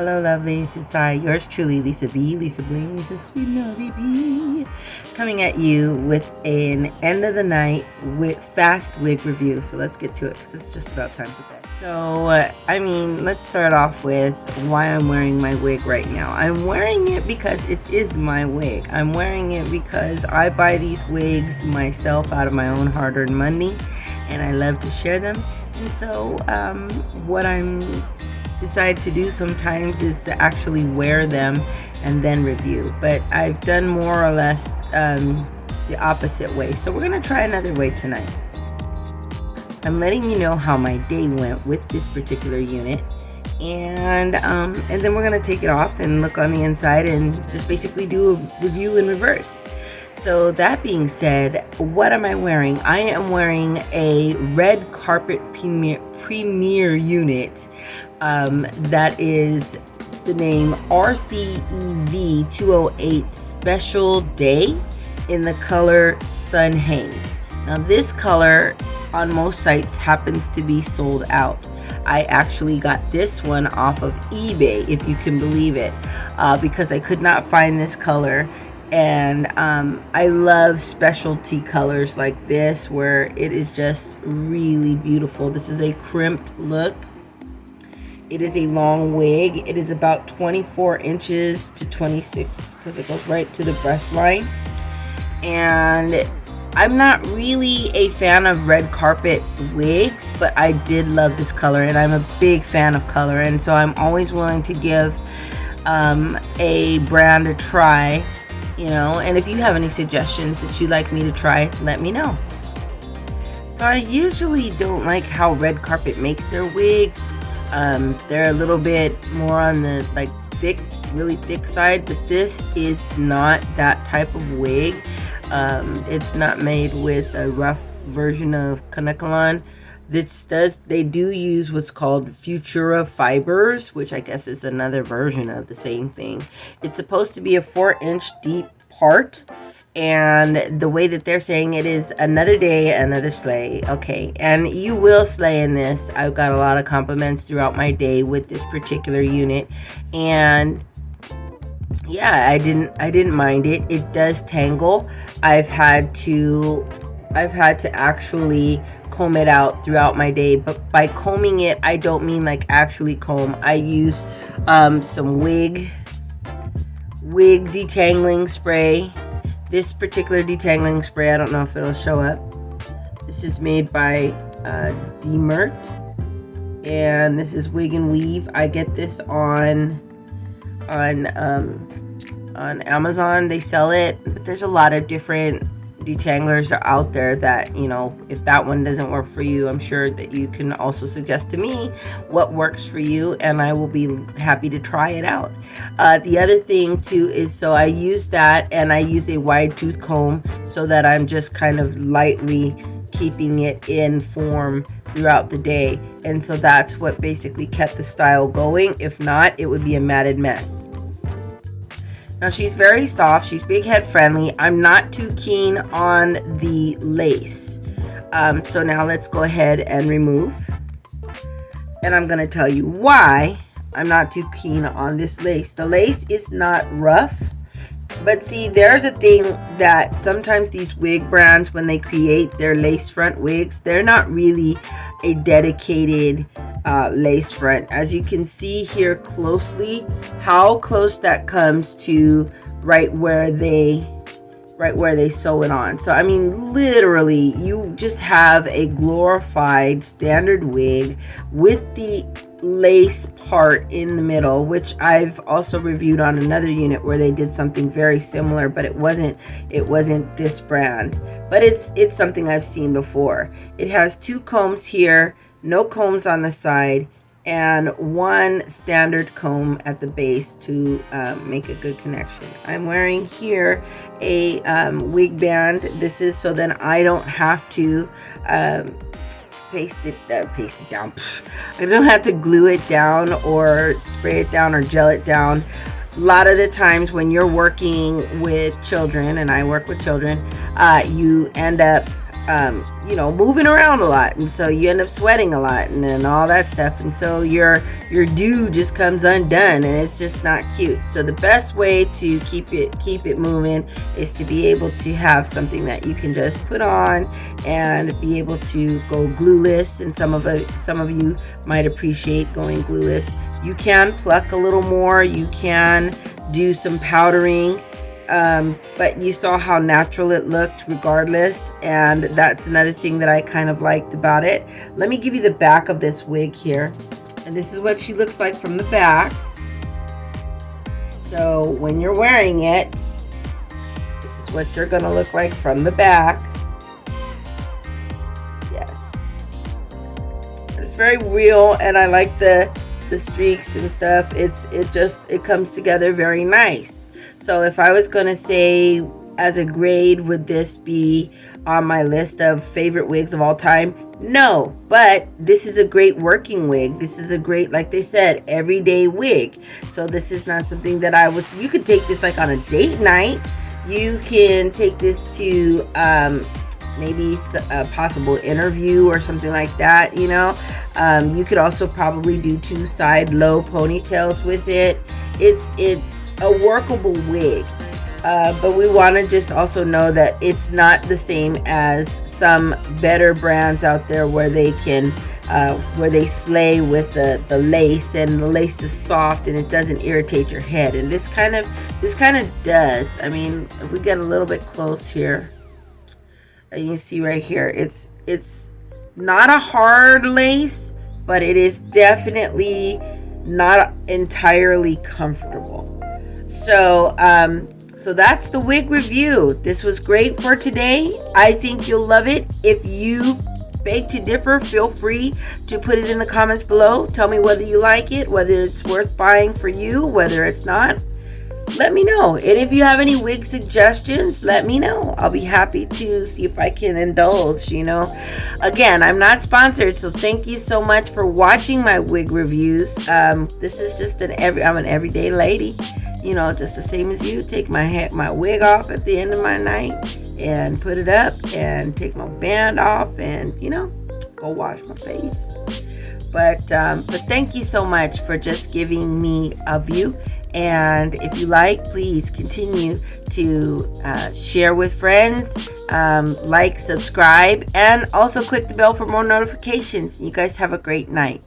Hello, lovelies. It's yours truly, Lisa B. Lisa Bling, Lisa Sweet Melody B. Coming at you with an end of the night with fast wig review. So let's get to it because it's just about time for bed. So, let's start off with why I'm wearing my wig right now. I'm wearing it because it is my wig. I'm wearing it because I buy these wigs myself out of my own hard-earned money, and I love to share them. And so, what I'm decide to do sometimes is to actually wear them and then review, but I've done more or less the opposite way. So we're gonna try another way tonight. I'm letting you know how my day went with this particular unit, and then we're gonna take it off and look on the inside and just basically do a review in reverse. So that being said, what am I wearing? I am wearing a red carpet premier unit. That is the name RCEV208 Special Day in the color Sun Haze. Now this color on most sites happens to be sold out. I actually got this one off of eBay, if you can believe it, because I could not find this color. And I love specialty colors like this where it is just really beautiful. This is a crimped look. It is a long wig. It is about 24 inches to 26 because it goes right to the breast line. And I'm not really a fan of red carpet wigs, but I did love this color, and I'm a big fan of color, and so I'm always willing to give a brand a try. And if you have any suggestions that you'd like me to try, let me know. So I usually don't like how red carpet makes their wigs. They're a little bit more on the really thick side, but this is not that type of wig. It's not made with a rough version of Kanekalon. They do use what's called Futura fibers, which I guess is another version of the same thing. It's supposed to be a 4-inch deep part, and the way that they're saying it is another day, another slay. Okay, and you will slay in this. I've got a lot of compliments throughout my day with this particular unit, and yeah, I didn't mind it. It does tangle. I've had to actually comb it out throughout my day, but by combing it, I don't mean like actually comb. I use some wig detangling spray. This particular detangling spray, I don't know if it'll show up. This is made by Demert, and this is Wig and Weave. I get this on Amazon. They sell it, but there's a lot of different detanglers are out there that, if that one doesn't work for you, I'm sure that you can also suggest to me what works for you, and I will be happy to try it out. The other thing too is, so I use that, and I use a wide tooth comb so that I'm just kind of lightly keeping it in form throughout the day, and so that's what basically kept the style going. If not, it would be a matted mess. Now she's very soft, she's big head friendly. I'm not too keen on the lace. So now let's go ahead and remove. And I'm gonna tell you why I'm not too keen on this lace. The lace is not rough, but see, there's a thing that sometimes these wig brands, when they create their lace front wigs, they're not really a dedicated lace front. As you can see here closely, how close that comes to right where they sew it on. So literally you just have a glorified standard wig with the lace part in the middle, which I've also reviewed on another unit where they did something very similar, but it wasn't this brand, but it's something I've seen before. It has 2 combs here, no combs on the side, and 1 standard comb at the base to make a good connection. I'm wearing here a wig band. This is so then I don't have to paste it down. I don't have to glue it down or spray it down or gel it down. A lot of the times when you're working with children, and I work with children, you end up moving around a lot, and so you end up sweating a lot and then all that stuff, and so your do just comes undone, and it's just not cute. So the best way to keep it moving is to be able to have something that you can just put on and be able to go glueless. And some of you might appreciate going glueless. You can pluck a little more, you can do some powdering, but you saw how natural it looked regardless, and that's another thing that I kind of liked about it. Let me give you the back of this wig here, and this is what she looks like from the back. So when you're wearing it, this is what you're gonna look like from the back. Yes, it's very real, and I like the streaks and stuff. It comes together very nice. So if I was going to say as a grade, would this be on my list of favorite wigs of all time? No, but this is a great working wig. This is a great, like they said, everyday wig. So this is not something that you could take this like on a date night. You can take this to maybe a possible interview or something like that, You could also probably do 2 side low ponytails with it. It's a workable wig, but we want to just also know that it's not the same as some better brands out there where they can where they slay with the lace, and the lace is soft and it doesn't irritate your head, and this kind of does. I mean, if we get a little bit close here, you can see right here, it's not a hard lace, but it is definitely not entirely comfortable. So that's the wig review. This was great for today. I think you'll love it. If you beg to differ, feel free to put it in the comments below. Tell me whether you like it, whether it's worth buying for you, whether it's not. Let me know. And if you have any wig suggestions, let me know. I'll be happy to see if I can indulge, Again, I'm not sponsored, so thank you so much for watching my wig reviews. This is just I'm an everyday lady, just the same as you. Take my wig off at the end of my night and put it up, and take my band off, and go wash my face. But thank you so much for just giving me a view. And if you like, please continue to share with friends, like, subscribe, and also click the bell for more notifications. You guys have a great night.